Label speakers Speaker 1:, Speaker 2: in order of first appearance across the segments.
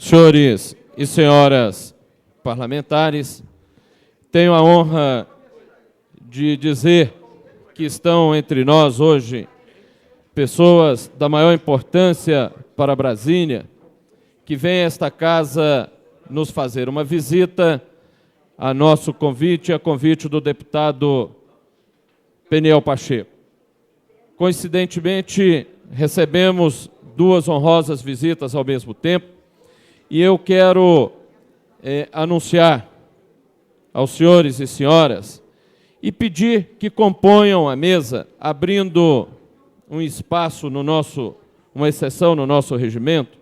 Speaker 1: Senhores e senhoras parlamentares, tenho a honra de dizer que estão entre nós hoje pessoas da maior importância para Brasília, que vêm a esta casa nos fazer uma visita a nosso convite, a convite do deputado Peniel Pacheco. Coincidentemente, recebemos duas honrosas visitas ao mesmo tempo, e eu quero anunciar aos senhores e senhoras e pedir que componham a mesa, abrindo um espaço no nosso, uma exceção no nosso regimento,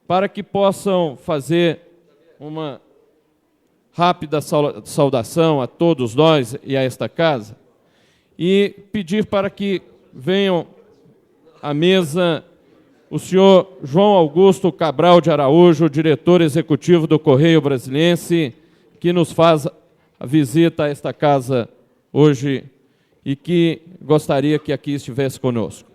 Speaker 1: para que possam fazer uma rápida saudação a todos nós e a esta casa, e pedir para que venham à mesa o senhor João Augusto Cabral de Araújo, diretor executivo do Correio Brasiliense, que nos faz a visita a esta casa hoje e que gostaria que aqui estivesse conosco.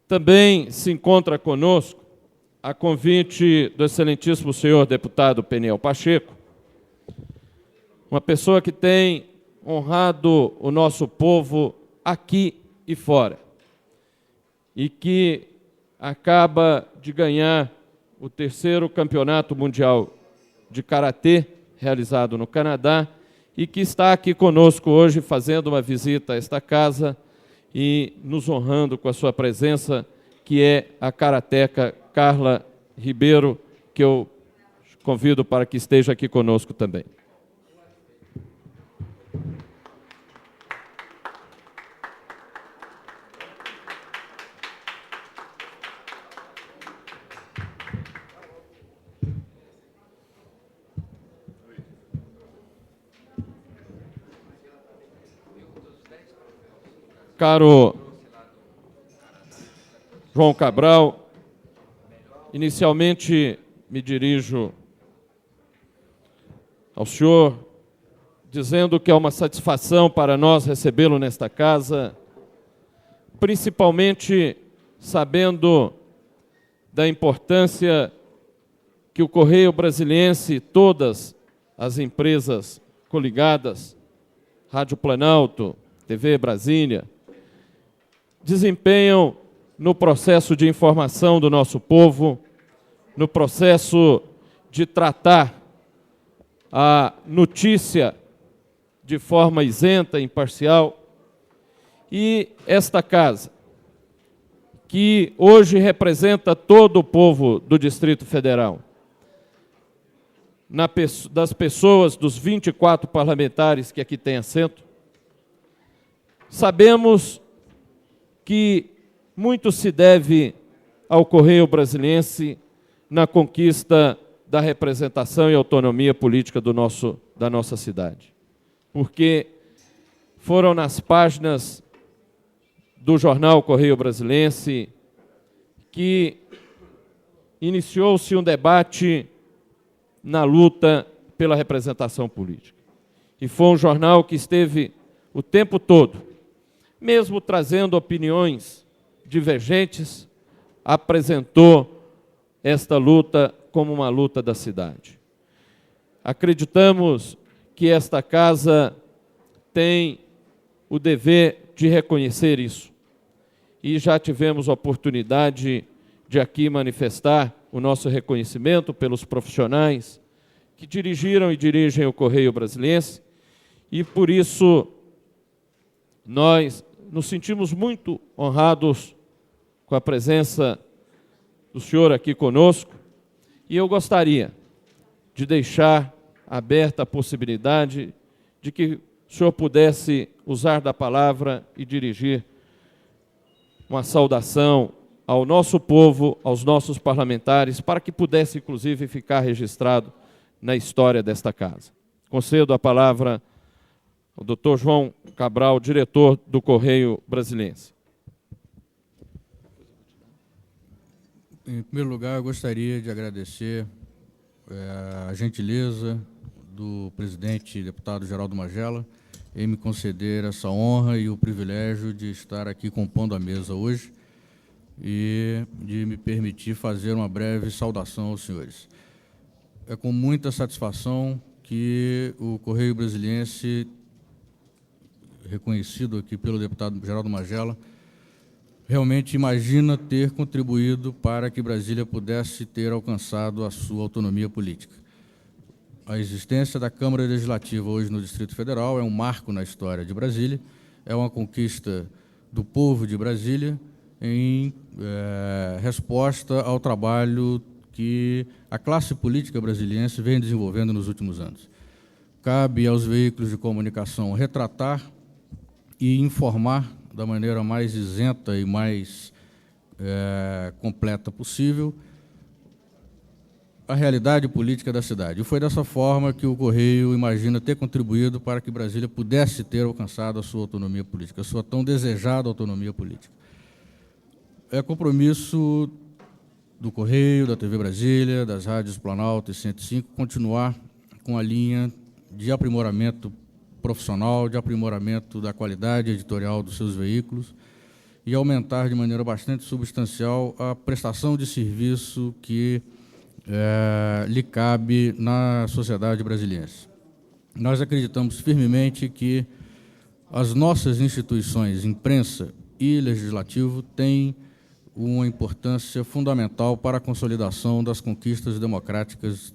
Speaker 1: Também se encontra conosco, a convite do excelentíssimo senhor deputado Peniel Pacheco, uma pessoa que tem honrado o nosso povo aqui e fora, e que acaba de ganhar o 3º Campeonato Mundial de Karatê, realizado no Canadá, e que está aqui conosco hoje fazendo uma visita a esta casa e nos honrando com a sua presença, que é a karateca Carla Ribeiro, que eu convido para que esteja aqui conosco também. Caro João Cabral, inicialmente me dirijo ao senhor dizendo que é uma satisfação para nós recebê-lo nesta casa, principalmente sabendo da importância que o Correio Brasiliense e todas as empresas coligadas, Rádio Planalto, TV Brasília, desempenham no processo de informação do nosso povo, no processo de tratar a notícia de forma isenta, imparcial. E esta casa, que hoje representa todo o povo do Distrito Federal, das pessoas, dos 24 parlamentares que aqui têm assento, sabemos que muito se deve ao Correio Brasiliense na conquista da representação e autonomia política da nossa cidade. Porque foram nas páginas do jornal Correio Brasiliense que iniciou-se um debate na luta pela representação política. E foi um jornal que esteve o tempo todo, mesmo trazendo opiniões divergentes, apresentou esta luta como uma luta da cidade. Acreditamos que esta casa tem o dever de reconhecer isso. E já tivemos a oportunidade de aqui manifestar o nosso reconhecimento pelos profissionais que dirigiram e dirigem o Correio Brasiliense, e por isso nós nos sentimos muito honrados com a presença do senhor aqui conosco, e eu gostaria de deixar aberta a possibilidade de que o senhor pudesse usar da palavra e dirigir uma saudação ao nosso povo, aos nossos parlamentares, para que pudesse, inclusive, ficar registrado na história desta casa. Concedo a palavra ao doutor João Cabral, diretor do Correio Brasiliense.
Speaker 2: Em primeiro lugar, eu gostaria de agradecer a gentileza do presidente deputado Geraldo Magela em me conceder essa honra e o privilégio de estar aqui compondo a mesa hoje e de me permitir fazer uma breve saudação aos senhores. É com muita satisfação que o Correio Brasiliense, reconhecido aqui pelo deputado Geraldo Magela, realmente imagina ter contribuído para que Brasília pudesse ter alcançado a sua autonomia política. A existência da Câmara Legislativa hoje no Distrito Federal é um marco na história de Brasília, é uma conquista do povo de Brasília em resposta ao trabalho que a classe política brasiliense vem desenvolvendo nos últimos anos. Cabe aos veículos de comunicação retratar e informar da maneira mais isenta e mais completa possível a realidade política da cidade. E foi dessa forma que o Correio imagina ter contribuído para que Brasília pudesse ter alcançado a sua autonomia política, a sua tão desejada autonomia política. É compromisso do Correio, da TV Brasília, das rádios Planalto e 105, continuar com a linha de aprimoramento profissional, de aprimoramento da qualidade editorial dos seus veículos e aumentar de maneira bastante substancial a prestação de serviço que lhe cabe na sociedade brasileira. Nós acreditamos firmemente que as nossas instituições, imprensa e legislativo, têm uma importância fundamental para a consolidação das conquistas democráticas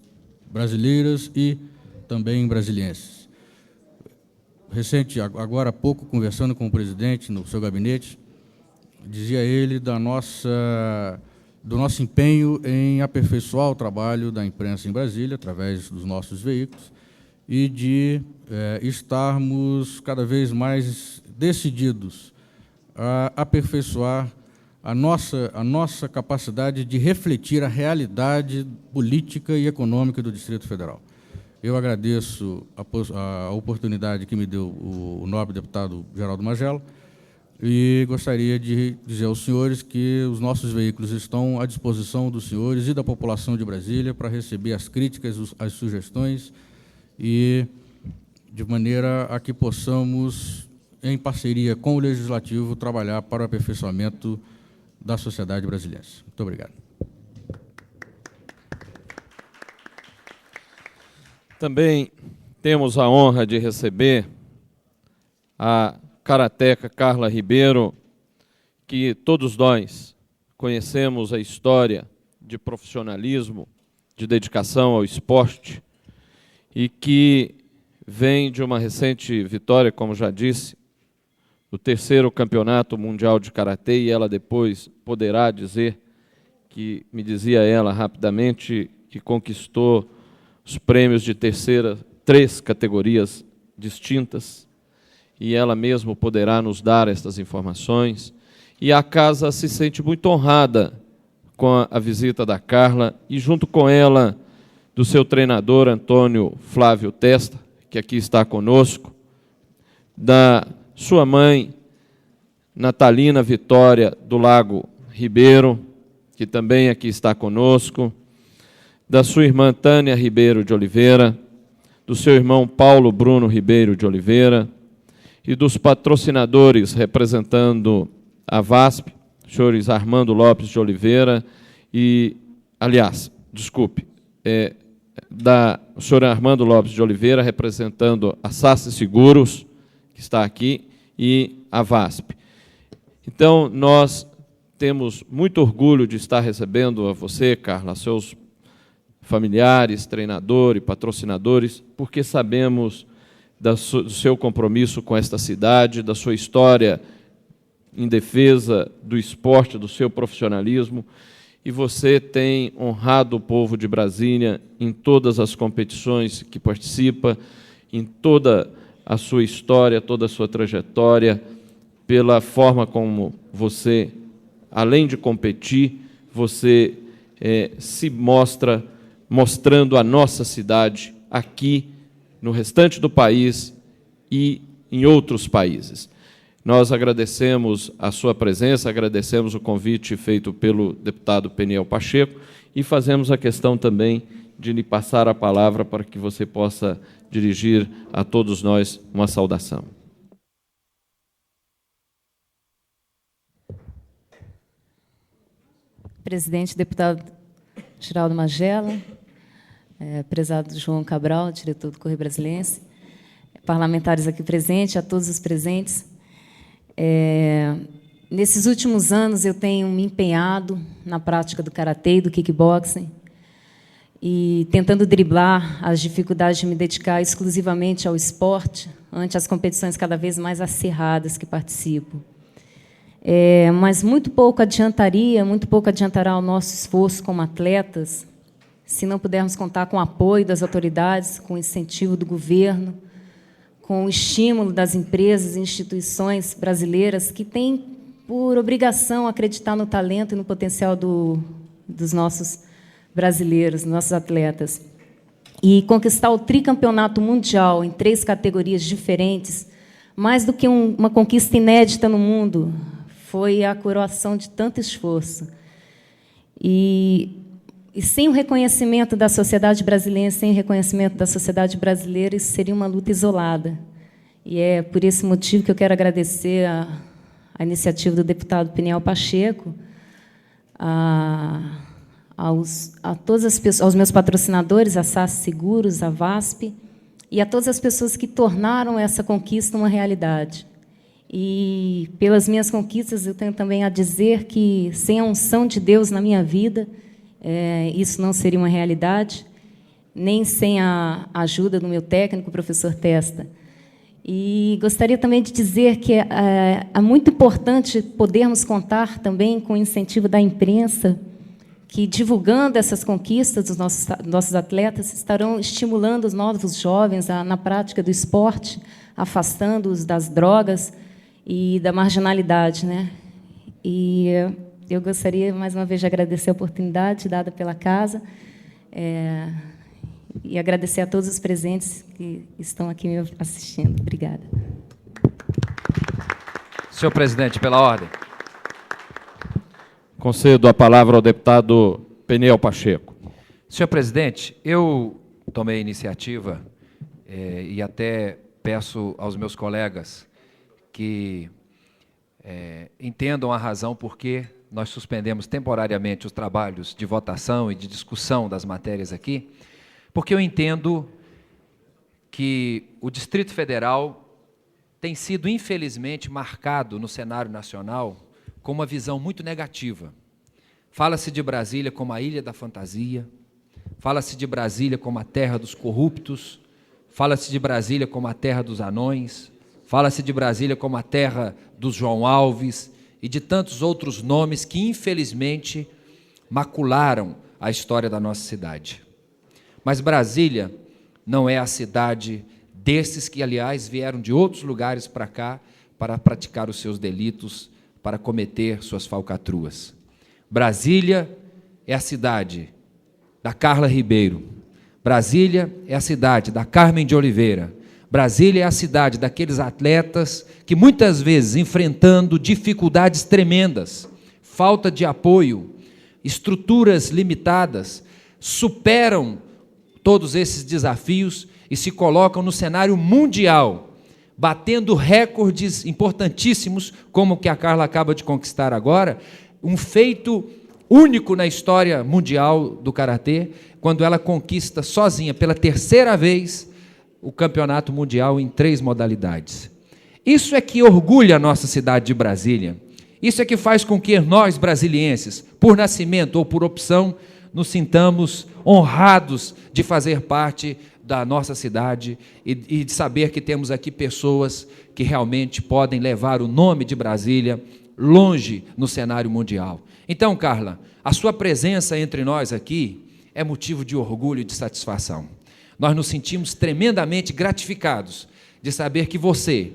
Speaker 2: brasileiras e também brasilienses. Agora há pouco, conversando com o presidente no seu gabinete, dizia ele do nosso empenho em aperfeiçoar o trabalho da imprensa em Brasília, através dos nossos veículos, e de estarmos cada vez mais decididos a aperfeiçoar a nossa capacidade de refletir a realidade política e econômica do Distrito Federal. Eu agradeço a oportunidade que me deu o nobre deputado Geraldo Magela e gostaria de dizer aos senhores que os nossos veículos estão à disposição dos senhores e da população de Brasília para receber as críticas, as sugestões e de maneira a que possamos, em parceria com o Legislativo, trabalhar para o aperfeiçoamento da sociedade brasileira. Muito obrigado.
Speaker 1: Também temos a honra de receber a karateca Carla Ribeiro, que todos nós conhecemos a história de profissionalismo, de dedicação ao esporte, e que vem de uma recente vitória, como já disse, do 3º Campeonato Mundial de Karatê, e ela depois poderá dizer, que me dizia ela rapidamente, que conquistou os prêmios de 3 categorias distintas, e ela mesma poderá nos dar estas informações. E a casa se sente muito honrada com a visita da Carla, e junto com ela, do seu treinador, Antônio Flávio Testa, que aqui está conosco, da sua mãe, Natalina Vitória do Lago Ribeiro, que também aqui está conosco, da sua irmã Tânia Ribeiro de Oliveira, do seu irmão Paulo Bruno Ribeiro de Oliveira, e dos patrocinadores representando a VASP, senhores Armando Lopes de Oliveira e, aliás, desculpe, o senhor Armando Lopes de Oliveira representando a Sassi Seguros, que está aqui, e a VASP. Então, nós temos muito orgulho de estar recebendo a você, Carla, seus familiares, treinadores, patrocinadores, porque sabemos do seu compromisso com esta cidade, da sua história em defesa do esporte, do seu profissionalismo, e você tem honrado o povo de Brasília em todas as competições que participa, em toda a sua história, toda a sua trajetória, pela forma como você, além de competir, você se mostra mostrando a nossa cidade aqui, no restante do país e em outros países. Nós agradecemos a sua presença, agradecemos o convite feito pelo deputado Peniel Pacheco e fazemos a questão também de lhe passar a palavra para que você possa dirigir a todos nós uma saudação.
Speaker 3: Presidente, deputado Geraldo Magela, prezado João Cabral, diretor do Correio Brasiliense, parlamentares aqui presentes, a todos os presentes. Nesses últimos anos, eu tenho me empenhado na prática do karatê e do kickboxing, e tentando driblar as dificuldades de me dedicar exclusivamente ao esporte, ante as competições cada vez mais acirradas que participo. Mas muito pouco adiantará o nosso esforço como atletas, se não pudermos contar com o apoio das autoridades, com o incentivo do governo, com o estímulo das empresas e instituições brasileiras que têm por obrigação acreditar no talento e no potencial dos nossos brasileiros, nossos atletas. E conquistar o tricampeonato mundial em 3 categorias diferentes, mais do que uma conquista inédita no mundo, foi a coroação de tanto esforço. E sem o reconhecimento da sociedade brasileira, sem o reconhecimento da sociedade brasileira, isso seria uma luta isolada. E é por esse motivo que eu quero agradecer a iniciativa do deputado Peniel Pacheco, todas as pessoas, aos meus patrocinadores, a SAS Seguros, a VASP, e a todas as pessoas que tornaram essa conquista uma realidade. E, pelas minhas conquistas, eu tenho também a dizer que, sem a unção de Deus na minha vida, isso não seria uma realidade, nem sem a ajuda do meu técnico, o professor Testa. E gostaria também de dizer que é muito importante podermos contar também com o incentivo da imprensa, que, divulgando essas conquistas dos nossos atletas, estarão estimulando os novos jovens na prática do esporte, afastando-os das drogas e da marginalidade, né? E eu gostaria, mais uma vez, de agradecer a oportunidade dada pela casa e agradecer a todos os presentes que estão aqui me assistindo. Obrigada.
Speaker 4: Senhor presidente, pela ordem.
Speaker 1: Concedo a palavra ao deputado Peniel Pacheco.
Speaker 4: Senhor presidente, eu tomei a iniciativa e até peço aos meus colegas que entendam a razão por que nós suspendemos temporariamente os trabalhos de votação e de discussão das matérias aqui, porque eu entendo que o Distrito Federal tem sido, infelizmente, marcado no cenário nacional com uma visão muito negativa. Fala-se de Brasília como a ilha da fantasia, fala-se de Brasília como a terra dos corruptos, fala-se de Brasília como a terra dos anões, fala-se de Brasília como a terra dos João Alves e de tantos outros nomes que, infelizmente, macularam a história da nossa cidade. Mas Brasília não é a cidade desses que, aliás, vieram de outros lugares para cá para praticar os seus delitos, para cometer suas falcatruas. Brasília é a cidade da Carla Ribeiro. Brasília é a cidade da Carmen de Oliveira. Brasília é a cidade daqueles atletas que, muitas vezes, enfrentando dificuldades tremendas, falta de apoio, estruturas limitadas, superam todos esses desafios e se colocam no cenário mundial, batendo recordes importantíssimos, como o que a Carla acaba de conquistar agora, um feito único na história mundial do karatê, quando ela conquista sozinha, pela 3ª vez, o campeonato mundial em 3 modalidades. Isso é que orgulha a nossa cidade de Brasília. Isso é que faz com que nós, brasilienses, por nascimento ou por opção, nos sintamos honrados de fazer parte da nossa cidade e de saber que temos aqui pessoas que realmente podem levar o nome de Brasília longe no cenário mundial. Então, Carla, a sua presença entre nós aqui é motivo de orgulho e de satisfação. Nós nos sentimos tremendamente gratificados de saber que você,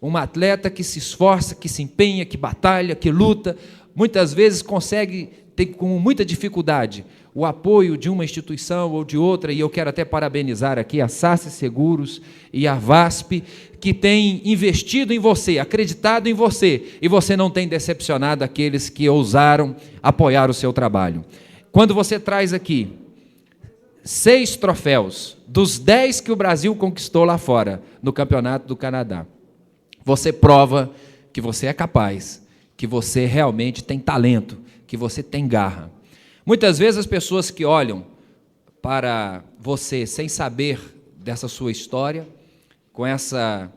Speaker 4: uma atleta que se esforça, que se empenha, que batalha, que luta, muitas vezes consegue ter com muita dificuldade o apoio de uma instituição ou de outra, e eu quero até parabenizar aqui a SAS Seguros e a VASP, que têm investido em você, acreditado em você, e você não tem decepcionado aqueles que ousaram apoiar o seu trabalho. Quando você traz aqui 6 troféus dos 10 que o Brasil conquistou lá fora, no Campeonato do Canadá, você prova que você é capaz, que você realmente tem talento, que você tem garra. Muitas vezes as pessoas que olham para você sem saber dessa sua história, com essa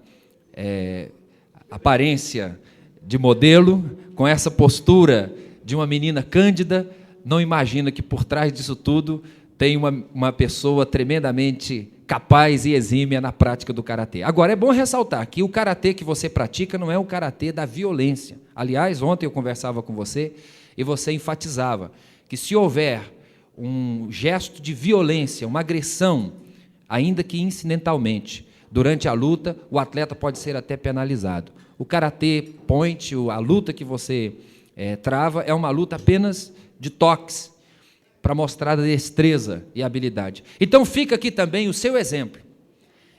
Speaker 4: aparência de modelo, com essa postura de uma menina cândida, não imagina que por trás disso tudo tem uma pessoa tremendamente capaz e exímia na prática do karatê. Agora, é bom ressaltar que o karatê que você pratica não é o karatê da violência. Aliás, ontem eu conversava com você e você enfatizava que se houver um gesto de violência, uma agressão, ainda que incidentalmente, durante a luta, o atleta pode ser até penalizado. O karatê point, a luta que você trava, é uma luta apenas de toques, para mostrar a destreza e a habilidade. Então fica aqui também o seu exemplo,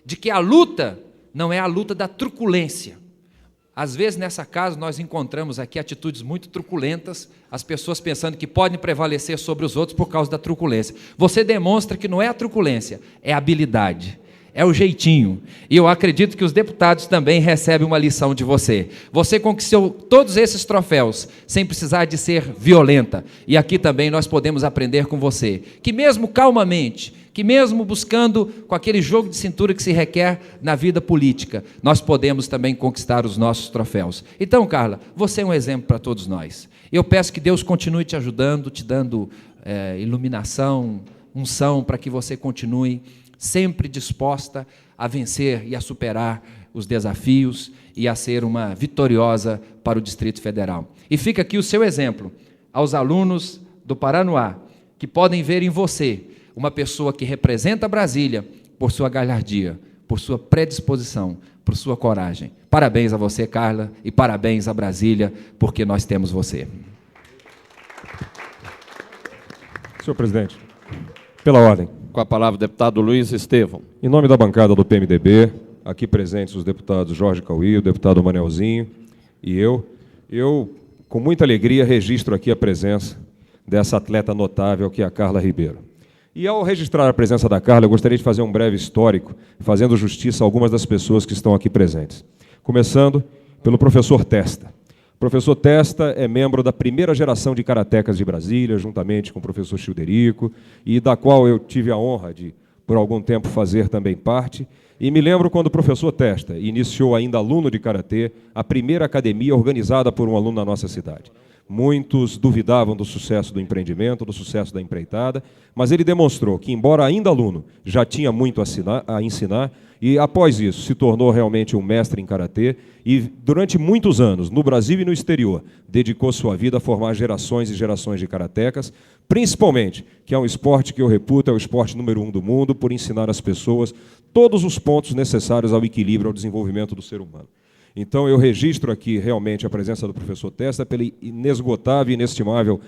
Speaker 4: de que a luta não é a luta da truculência. Às vezes nessa casa nós encontramos aqui atitudes muito truculentas, as pessoas pensando que podem prevalecer sobre os outros por causa da truculência. Você demonstra que não é a truculência, é a habilidade. É o jeitinho. E eu acredito que os deputados também recebem uma lição de você. Você conquistou todos esses troféus sem precisar de ser violenta. E aqui também nós podemos aprender com você. Que mesmo calmamente, que mesmo buscando com aquele jogo de cintura que se requer na vida política, nós podemos também conquistar os nossos troféus. Então, Carla, você é um exemplo para todos nós. Eu peço que Deus continue te ajudando, te dando iluminação, unção, para que você continue sempre disposta a vencer e a superar os desafios e a ser uma vitoriosa para o Distrito Federal. E fica aqui o seu exemplo aos alunos do Paranoá, que podem ver em você uma pessoa que representa Brasília por sua galhardia, por sua predisposição, por sua coragem. Parabéns a você, Carla, e parabéns a Brasília, porque nós temos você.
Speaker 5: Senhor presidente, pela ordem.
Speaker 1: Com a palavra o deputado Luiz Estevão.
Speaker 5: Em nome da bancada do PMDB, aqui presentes os deputados Jorge Cauí, o deputado Manelzinho e eu com muita alegria, registro aqui a presença dessa atleta notável que é a Carla Ribeiro. E ao registrar a presença da Carla, eu gostaria de fazer um breve histórico, fazendo justiça a algumas das pessoas que estão aqui presentes. Começando pelo professor Testa. O professor Testa é membro da primeira geração de karatecas de Brasília, juntamente com o professor Childerico, e da qual eu tive a honra de, por algum tempo, fazer também parte. E me lembro quando o professor Testa iniciou, ainda aluno de karatê, a primeira academia organizada por um aluno da nossa cidade. Muitos duvidavam do sucesso do empreendimento, do sucesso da empreitada, mas ele demonstrou que, embora ainda aluno, já tinha muito a ensinar, e após isso se tornou realmente um mestre em karatê e durante muitos anos, no Brasil e no exterior, dedicou sua vida a formar gerações e gerações de karatecas, principalmente, que é um esporte que eu reputo, é o esporte número 1 do mundo, por ensinar às pessoas todos os pontos necessários ao equilíbrio, ao desenvolvimento do ser humano. Então, eu registro aqui realmente a presença do professor Testa pelo inesgotável e inestimável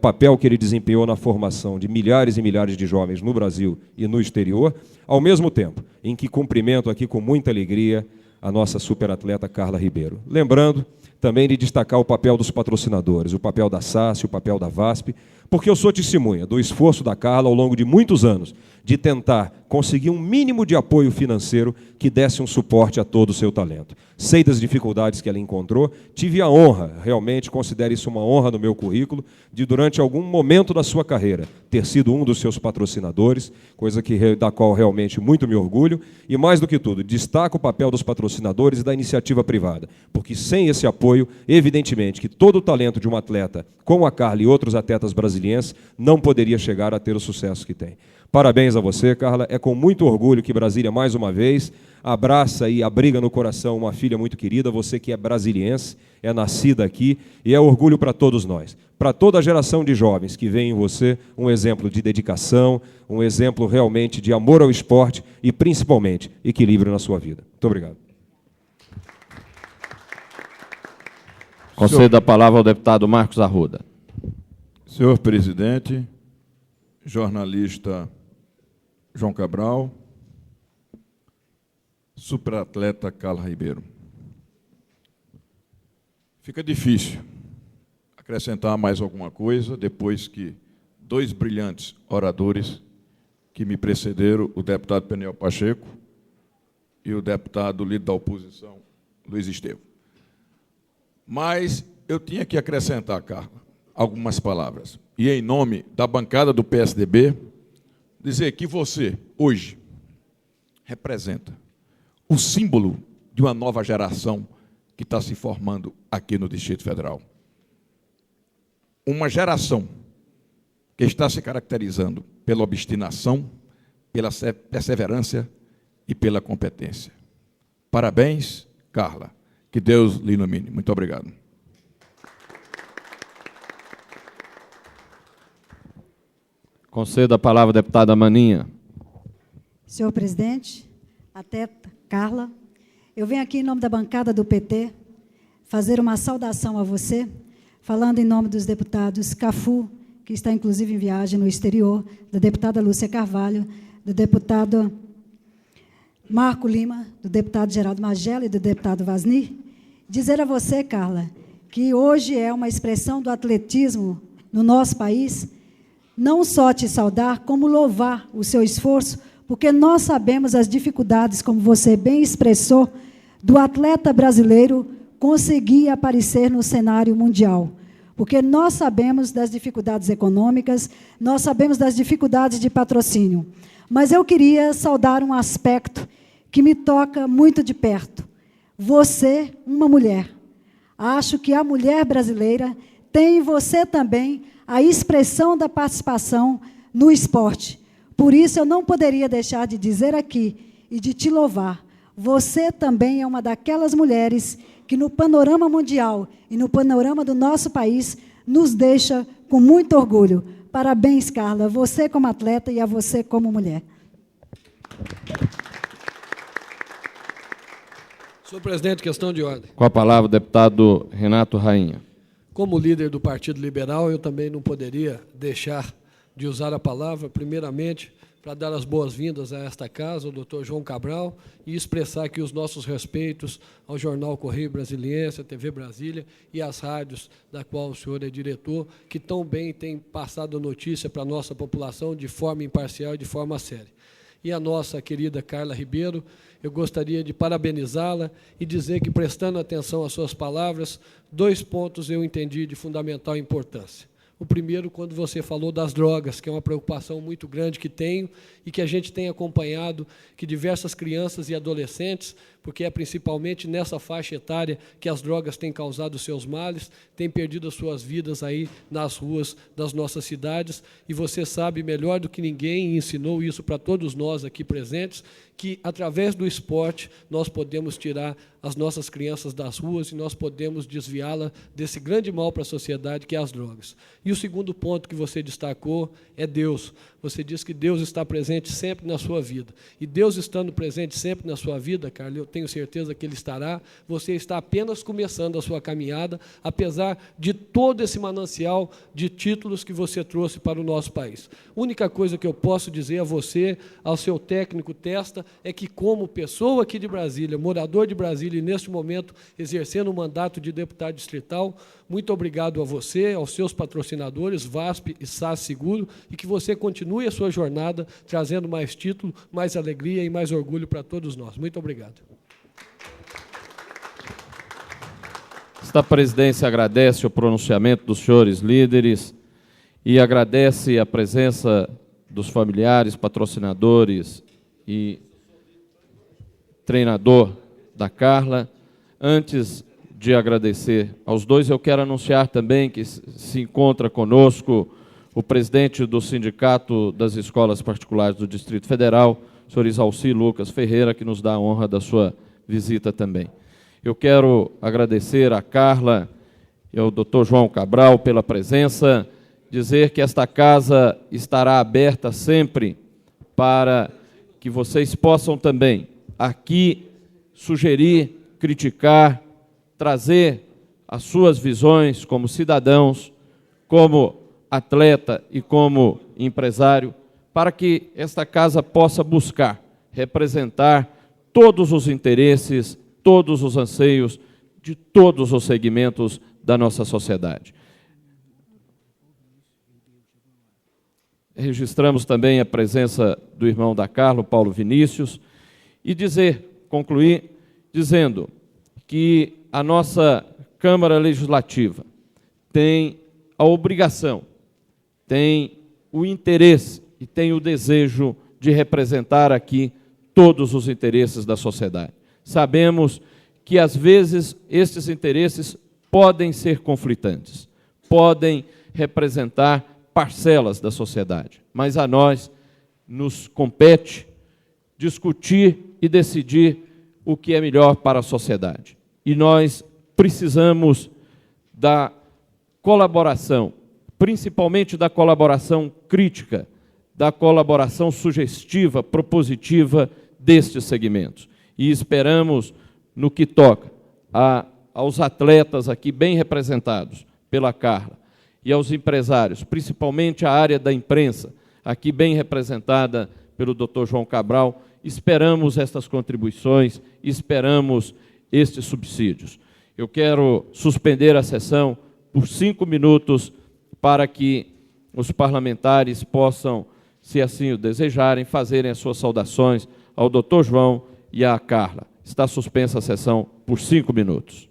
Speaker 5: papel que ele desempenhou na formação de milhares e milhares de jovens no Brasil e no exterior, ao mesmo tempo em que cumprimento aqui com muita alegria a nossa superatleta Carla Ribeiro. Lembrando também de destacar o papel dos patrocinadores, o papel da SACE, o papel da VASP, porque eu sou testemunha do esforço da Carla ao longo de muitos anos de tentar conseguir um mínimo de apoio financeiro que desse um suporte a todo o seu talento. Sei das dificuldades que ela encontrou, tive a honra, realmente considero isso uma honra no meu currículo, de durante algum momento da sua carreira ter sido um dos seus patrocinadores, coisa da qual realmente muito me orgulho, e mais do que tudo, destaco o papel dos patrocinadores e da iniciativa privada, porque sem esse apoio, evidentemente que todo o talento de um atleta como a Carla e outros atletas brasilienses não poderia chegar a ter o sucesso que tem. Parabéns a você, Carla. É com muito orgulho que Brasília, mais uma vez, abraça e abriga no coração uma filha muito querida, você que é brasiliense, é nascida aqui, e é orgulho para todos nós. Para toda a geração de jovens que vê em você um exemplo de dedicação, um exemplo realmente de amor ao esporte e, principalmente, equilíbrio na sua vida. Muito obrigado.
Speaker 1: Concedo a palavra ao deputado Marcos Arruda.
Speaker 6: Senhor presidente, jornalista João Cabral, superatleta Carla Ribeiro. Fica difícil acrescentar mais alguma coisa depois que dois brilhantes oradores que me precederam, o deputado Peniel Pacheco e o deputado líder da oposição, Luiz Estevão. Mas eu tinha que acrescentar, Carla, algumas palavras. E, em nome da bancada do PSDB, dizer que você, hoje, representa o símbolo de uma nova geração que está se formando aqui no Distrito Federal. Uma geração que está se caracterizando pela obstinação, pela perseverança e pela competência. Parabéns, Carla. Que Deus lhe ilumine. Muito obrigado.
Speaker 1: Conceda a palavra à deputada Maninha.
Speaker 7: Senhor presidente, até Carla, eu venho aqui em nome da bancada do PT fazer uma saudação a você, falando em nome dos deputados Cafu, que está inclusive em viagem no exterior, da deputada Lúcia Carvalho, do deputado Marco Lima, do deputado Geraldo Magela e do deputado Vasni, dizer a você, Carla, que hoje é uma expressão do atletismo no nosso país, não só te saudar, como louvar o seu esforço, porque nós sabemos as dificuldades, como você bem expressou, do atleta brasileiro conseguir aparecer no cenário mundial. Porque nós sabemos das dificuldades econômicas, nós sabemos das dificuldades de patrocínio. Mas eu queria saudar um aspecto que me toca muito de perto. Você, uma mulher. Acho que a mulher brasileira tem em você também a expressão da participação no esporte. Por isso, eu não poderia deixar de dizer aqui e de te louvar. Você também é uma daquelas mulheres que, no panorama mundial e no panorama do nosso país, nos deixa com muito orgulho. Parabéns, Carla, você como atleta e a você como mulher.
Speaker 8: Senhor presidente, questão de ordem.
Speaker 1: Com a palavra, o deputado Renato Rainha.
Speaker 8: Como líder do Partido Liberal, eu também não poderia deixar de usar a palavra, primeiramente, para dar as boas-vindas a esta casa, ao doutor João Cabral, e expressar aqui os nossos respeitos ao Jornal Correio Brasiliense, à TV Brasília e às rádios da qual o senhor é diretor, que tão bem tem passado a notícia para a nossa população de forma imparcial e de forma séria. E a nossa querida Carla Ribeiro, eu gostaria de parabenizá-la e dizer que, prestando atenção às suas palavras, 2 pontos eu entendi de fundamental importância. O primeiro, quando você falou das drogas, que é uma preocupação muito grande que tenho e que a gente tem acompanhado, que diversas crianças e adolescentes, porque é principalmente nessa faixa etária que as drogas têm causado seus males, têm perdido as suas vidas aí nas ruas das nossas cidades, e você sabe melhor do que ninguém, e ensinou isso para todos nós aqui presentes, que, através do esporte, nós podemos tirar as nossas crianças das ruas e nós podemos desviá-la desse grande mal para a sociedade, que é as drogas. E o segundo ponto que você destacou é Deus. Você diz que Deus está presente sempre na sua vida. E Deus estando presente sempre na sua vida, Carla, eu tenho certeza que Ele estará. Você está apenas começando a sua caminhada, apesar de todo esse manancial de títulos que você trouxe para o nosso país. A única coisa que eu posso dizer a você, ao seu técnico Testa, é que, como pessoa aqui de Brasília, morador de Brasília, e neste momento exercendo o mandato de deputado distrital, muito obrigado a você, aos seus patrocinadores, VASP e SAS Seguro, e que você continue a sua jornada trazendo mais título, mais alegria e mais orgulho para todos nós. Muito obrigado.
Speaker 1: Esta presidência agradece o pronunciamento dos senhores líderes e agradece a presença dos familiares, patrocinadores e treinador da Carla. Antes de agradecer aos dois, eu quero anunciar também que se encontra conosco o presidente do Sindicato das Escolas Particulares do Distrito Federal, o senhor Isalci Lucas Ferreira, que nos dá a honra da sua visita também. Eu quero agradecer a Carla e ao doutor João Cabral pela presença, dizer que esta casa estará aberta sempre para que vocês possam também aqui sugerir, criticar, trazer as suas visões como cidadãos, como atleta e como empresário, para que esta casa possa buscar representar todos os interesses, todos os anseios de todos os segmentos da nossa sociedade. Registramos também a presença do irmão da Carla, Paulo Vinícius, e concluir dizendo que a nossa Câmara Legislativa tem a obrigação, tem o interesse e tem o desejo de representar aqui todos os interesses da sociedade. Sabemos que, às vezes, estes interesses podem ser conflitantes, podem representar parcelas da sociedade, mas a nós nos compete discutir e decidir o que é melhor para a sociedade. E nós precisamos da colaboração, principalmente da colaboração crítica, da colaboração sugestiva, propositiva destes segmentos. E esperamos, no que toca aos atletas aqui bem representados pela Carla, e aos empresários, principalmente a área da imprensa, aqui bem representada pelo Dr. João Cabral, esperamos estas contribuições, esperamos estes subsídios. Eu quero suspender a sessão por 5 minutos para que os parlamentares possam, se assim o desejarem, fazerem as suas saudações ao Dr. João e à Carla. Está suspensa a sessão por 5 minutos.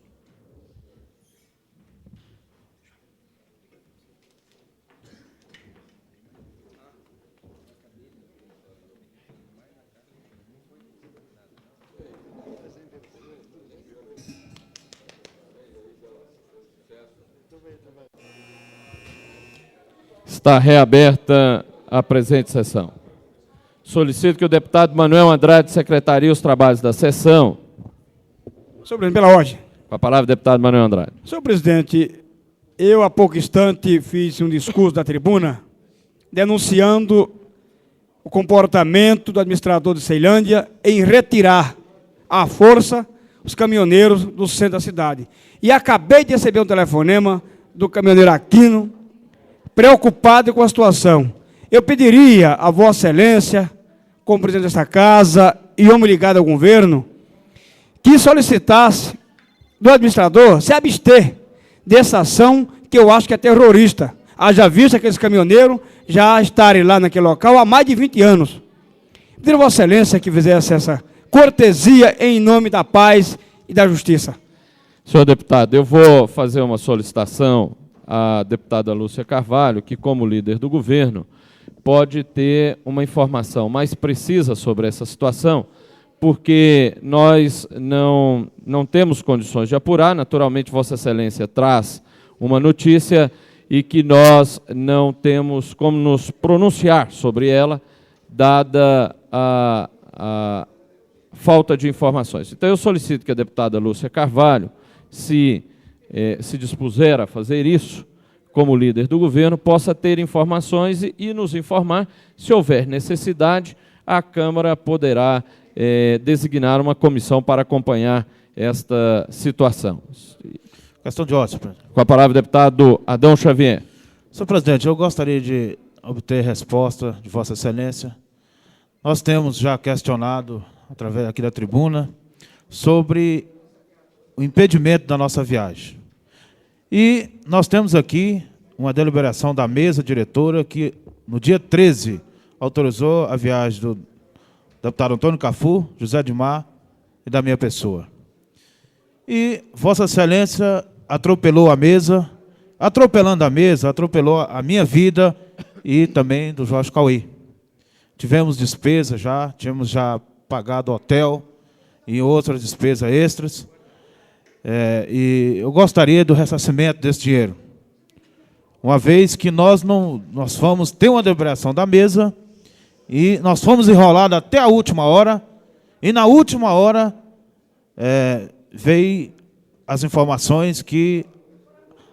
Speaker 1: Está reaberta a presente sessão. Solicito que o deputado Manuel Andrade secretarie os trabalhos da sessão.
Speaker 9: Senhor presidente, pela ordem.
Speaker 1: Com a palavra, deputado Manuel Andrade.
Speaker 9: Senhor presidente, eu há pouco instante fiz um discurso da tribuna denunciando o comportamento do administrador de Ceilândia em retirar à força os caminhoneiros do centro da cidade. E acabei de receber um telefonema do caminhoneiro Aquino, preocupado com a situação. Eu pediria a Vossa Excelência, como presidente desta casa e homem ligado ao governo, que solicitasse do administrador se abster dessa ação que eu acho que é terrorista. Haja visto aqueles caminhoneiros já estarem lá naquele local há mais de 20 anos. Pediria a Vossa Excelência que fizesse essa cortesia em nome da paz e da justiça.
Speaker 1: Senhor deputado, eu vou fazer uma solicitação à deputada Lúcia Carvalho, que, como líder do governo, pode ter uma informação mais precisa sobre essa situação, porque nós não temos condições de apurar. Naturalmente, Vossa Excelência traz uma notícia e que nós não temos como nos pronunciar sobre ela, dada a falta de informações. Então, eu solicito que a deputada Lúcia Carvalho, se dispuser a fazer isso, como líder do governo, possa ter informações e nos informar. Se houver necessidade, a Câmara poderá designar uma comissão para acompanhar esta situação.
Speaker 10: Questão de ordem, presidente.
Speaker 1: Com a palavra, o deputado Adão Xavier.
Speaker 10: Senhor presidente, eu gostaria de obter resposta de Vossa Excelência. Nós temos já questionado, através aqui da tribuna, sobre o impedimento da nossa viagem. E nós temos aqui uma deliberação da mesa diretora que, no dia 13, autorizou a viagem do deputado Antônio Cafu, José Dimar e da minha pessoa. E Vossa Excelência atropelou a mesa, atropelando a mesa, atropelou a minha vida e também do Jorge Cauê. Tivemos despesas já, tínhamos já pagado hotel e outras despesas extras. E eu gostaria do ressarcimento desse dinheiro, uma vez que nós fomos ter uma deliberação da mesa e nós fomos enrolados até a última hora, e na última hora veio as informações que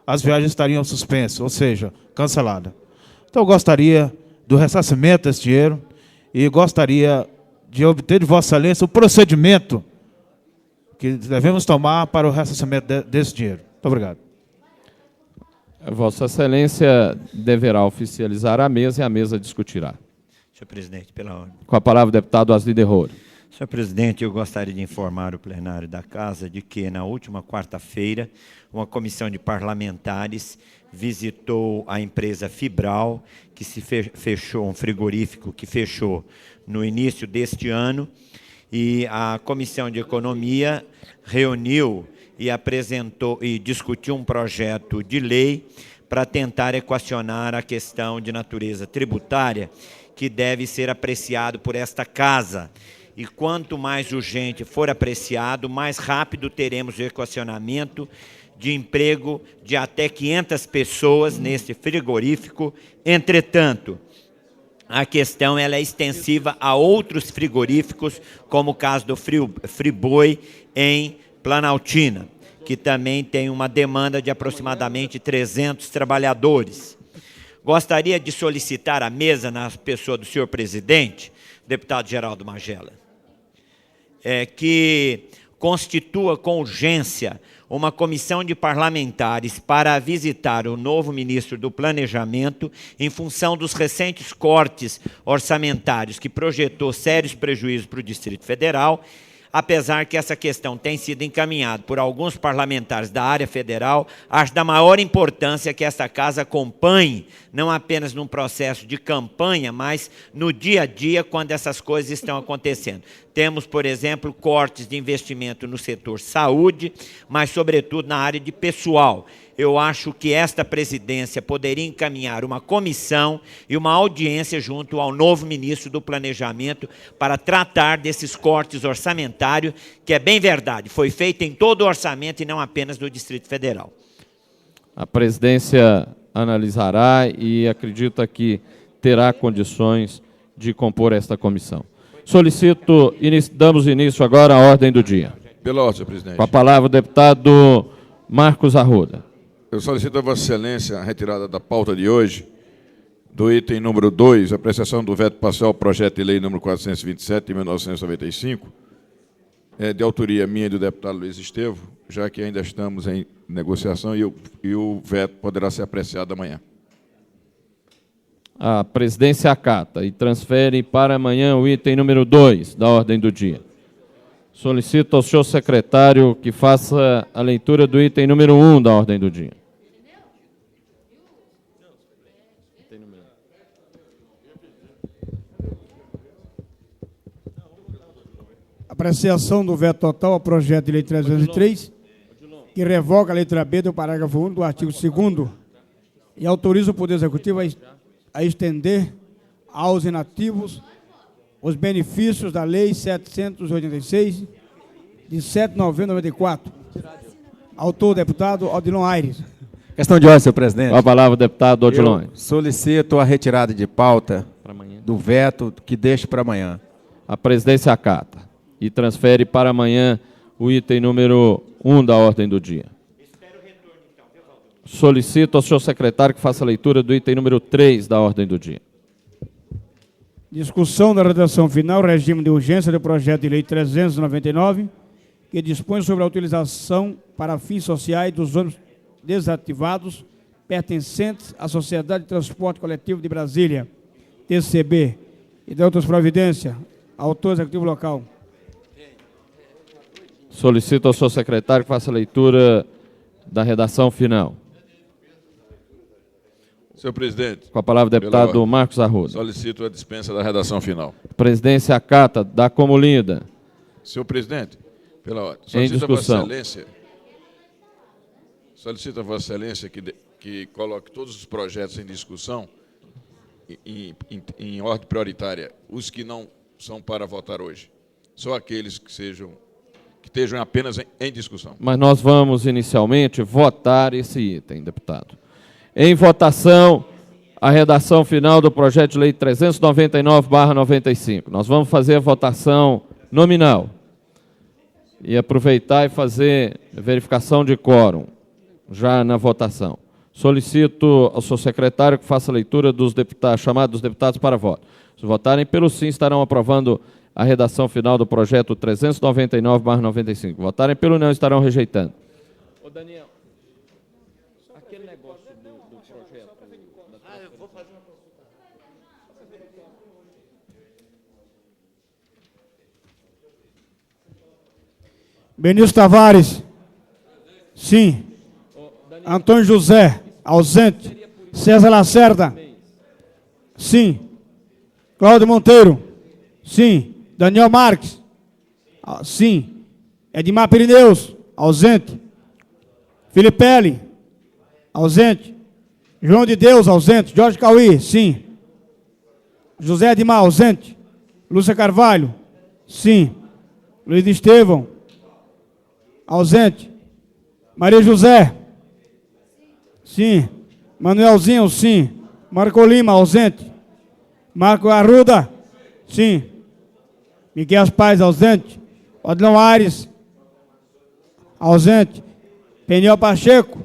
Speaker 10: as viagens estariam suspensas, ou seja, canceladas. Então eu gostaria do ressarcimento desse dinheiro e gostaria de obter de Vossa Excelência o procedimento que devemos tomar para o ressarcimento desse dinheiro. Muito obrigado.
Speaker 1: Vossa Excelência deverá oficializar a mesa e a mesa discutirá.
Speaker 11: Senhor presidente, pela ordem.
Speaker 1: Com a palavra, o deputado Asli Derror.
Speaker 11: Senhor presidente, eu gostaria de informar o plenário da Casa de que, na última quarta-feira, uma comissão de parlamentares visitou a empresa Fibral, que se fechou, um frigorífico que fechou no início deste ano, e a Comissão de Economia reuniu e apresentou e discutiu um projeto de lei para tentar equacionar a questão de natureza tributária que deve ser apreciado por esta casa. E quanto mais urgente for apreciado, mais rápido teremos o equacionamento de emprego de até 500 pessoas nesse frigorífico. Entretanto, a questão ela é extensiva a outros frigoríficos, como o caso do Friboi em Planaltina, que também tem uma demanda de aproximadamente 300 trabalhadores. Gostaria de solicitar à mesa, na pessoa do senhor presidente, deputado Geraldo Magela, que constitua com urgência uma comissão de parlamentares para visitar o novo ministro do Planejamento em função dos recentes cortes orçamentários que projetou sérios prejuízos para o Distrito Federal, apesar que essa questão tem sido encaminhada por alguns parlamentares da área federal. Acho da maior importância que essa casa acompanhe, não apenas num processo de campanha, mas no dia a dia, quando essas coisas estão acontecendo. Temos, por exemplo, cortes de investimento no setor saúde, mas, sobretudo, na área de pessoal. Eu acho que esta presidência poderia encaminhar uma comissão e uma audiência junto ao novo ministro do Planejamento para tratar desses cortes orçamentários, que é bem verdade, foi feito em todo o orçamento e não apenas no Distrito Federal.
Speaker 1: A presidência analisará e acredita que terá condições de compor esta comissão. Solicito, damos início agora à ordem do dia.
Speaker 6: Pela ordem, senhor presidente.
Speaker 1: Com a palavra o deputado Marcos Arruda.
Speaker 6: Eu solicito a Vossa Excelência a retirada da pauta de hoje do item número 2, apreciação do veto parcial ao projeto de lei número 427, de 1995, de autoria minha e do deputado Luiz Estevo, já que ainda estamos em negociação e o veto poderá ser apreciado amanhã.
Speaker 1: A presidência acata e transfere para amanhã o item número 2 da ordem do dia. Solicito ao senhor secretário que faça a leitura do item número 1 da ordem do dia.
Speaker 9: Apreciação do veto total ao projeto de lei 303, que revoga a letra B do parágrafo 1 do artigo 2º e autoriza o Poder Executivo a estender aos inativos os benefícios da Lei 786, de 7 de novembro de 94. Autor, deputado Odilon Aires.
Speaker 12: Questão de ordem, senhor presidente.
Speaker 1: Com a palavra, deputado Odilon.
Speaker 12: Solicito a retirada de pauta do veto que deixe para amanhã.
Speaker 1: A presidência acata e transfere para amanhã o item número 1 da ordem do dia. Solicito ao senhor secretário que faça a leitura do item número 3 da ordem do dia.
Speaker 9: Discussão da redação final, regime de urgência do projeto de lei 399, que dispõe sobre a utilização para fins sociais dos ônibus desativados pertencentes à Sociedade de Transporte Coletivo de Brasília, TCB, e de outras providências. Autor executivo local.
Speaker 1: Solicito ao senhor secretário que faça a leitura da redação final.
Speaker 6: Senhor presidente.
Speaker 1: Com a palavra, deputado Marcos Arruda.
Speaker 6: Solicito a dispensa da redação final.
Speaker 1: Presidência acata, dá como lida.
Speaker 6: Senhor presidente, pela ordem.
Speaker 1: Em discussão.
Speaker 6: Solicito a Vossa Excelência que coloque todos os projetos em discussão em ordem prioritária, os que não são para votar hoje. Só aqueles que estejam apenas em discussão.
Speaker 1: Mas nós vamos, inicialmente, votar esse item, deputado. Em votação, a redação final do projeto de lei 399/95. Nós vamos fazer a votação nominal. E aproveitar e fazer verificação de quórum, já na votação. Solicito ao seu secretário que faça a leitura dos deputados, chamados deputados para voto. Se votarem pelo sim, estarão aprovando a redação final do projeto 399/95. Votarem pelo não, estarão rejeitando. Ô, Daniel, aquele negócio do projeto... eu vou fazer uma consulta.
Speaker 9: Benício Tavares. Sim. Antônio José, ausente. César Lacerda. Sim. Cláudio Monteiro. Sim. Daniel Marques. Sim. Edmar Pirineus, ausente. Filipelli, ausente. João de Deus, ausente. Jorge Cauí, sim. José Edmar, ausente. Lúcia Carvalho, sim. Luiz Estevão, ausente. Maria José, sim. Manuelzinho, sim. Marco Lima, ausente. Marco Arruda, sim. Miguel Paz, ausente. Odilon Aires, ausente. Peniel Pacheco,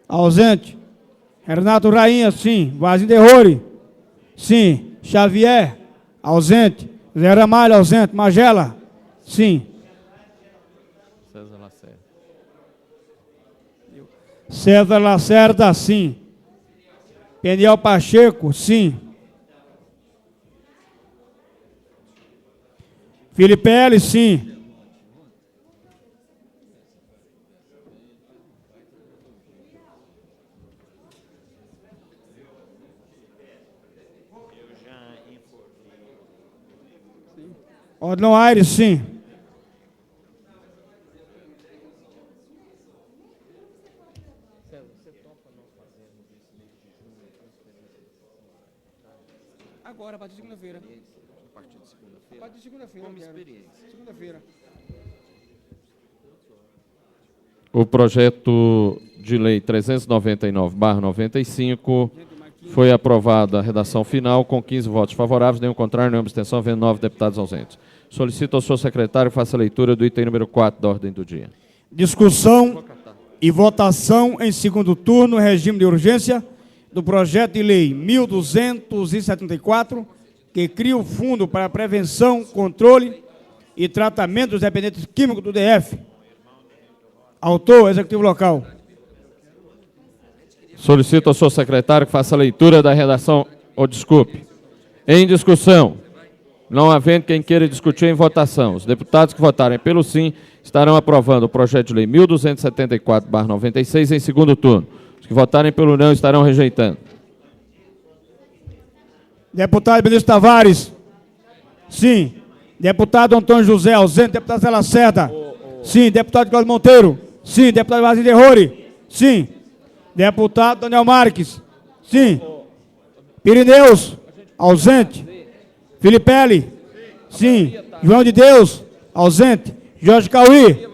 Speaker 9: ausente. Renato Rainha, sim. Vazinho Derrori, sim. Xavier, ausente. Zé Ramalho, ausente. Magela, sim.
Speaker 1: César Lacerda.
Speaker 9: César Lacerda, sim. Peniel Pacheco, sim. Felipe L, sim. Odilon Aires, sim. Agora, a partir de segunda-feira. A partir de segunda-feira. Como experiência. Segunda-feira.
Speaker 1: O projeto de lei 399/95 foi aprovada a redação final com 15 votos favoráveis, nenhum contrário, nenhuma abstenção, havendo 9 deputados ausentes. Solicito ao senhor secretário que faça a leitura do item número 4 da ordem do dia.
Speaker 9: Discussão e votação em segundo turno, regime de urgência, do projeto de lei 1274, que cria o Fundo para a Prevenção, Controle e Tratamento dos Dependentes Químicos do DF. Autor, executivo local.
Speaker 1: Solicito ao senhor secretário que faça a leitura da redação, desculpe. Em discussão, não havendo quem queira discutir em votação, os deputados que votarem pelo sim estarão aprovando o projeto de lei 1274/96 em segundo turno. Os que votarem pelo não estarão rejeitando.
Speaker 9: Deputado Benedito Tavares, sim. Deputado Antônio José, ausente. Deputado Zé Lacerda, sim. Deputado Cláudio Monteiro, sim. Deputado Vazinho Derrori, sim. Deputado Daniel Marques, sim. Pirineus, ausente. Felipe L, sim. João de Deus, ausente. Jorge Cauí,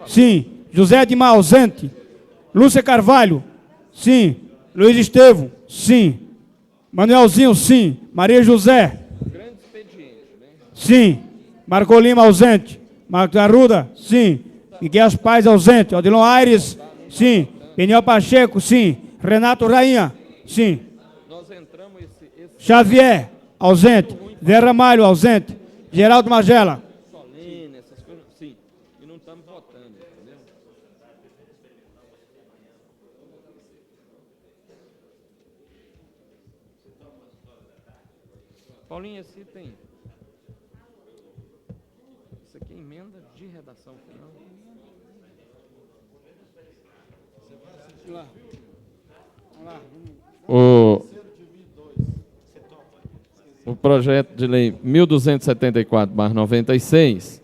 Speaker 9: sim. José Edmar, ausente. Lúcia Carvalho, sim. Luiz Estevão, sim. Manuelzinho, sim. Maria José, sim. Marco Lima, ausente. Marcos Arruda, sim. Miguel Paz, ausente. Odilon Aires, sim. Peniel Pacheco, sim. Renato Rainha, sim. Xavier, ausente. Zé Ramalho, ausente. Geraldo Magela.
Speaker 1: Sim. E não estamos votando, entendeu? Paulinho, esse tem. Isso aqui é emenda de redação final. O projeto de lei 1274/96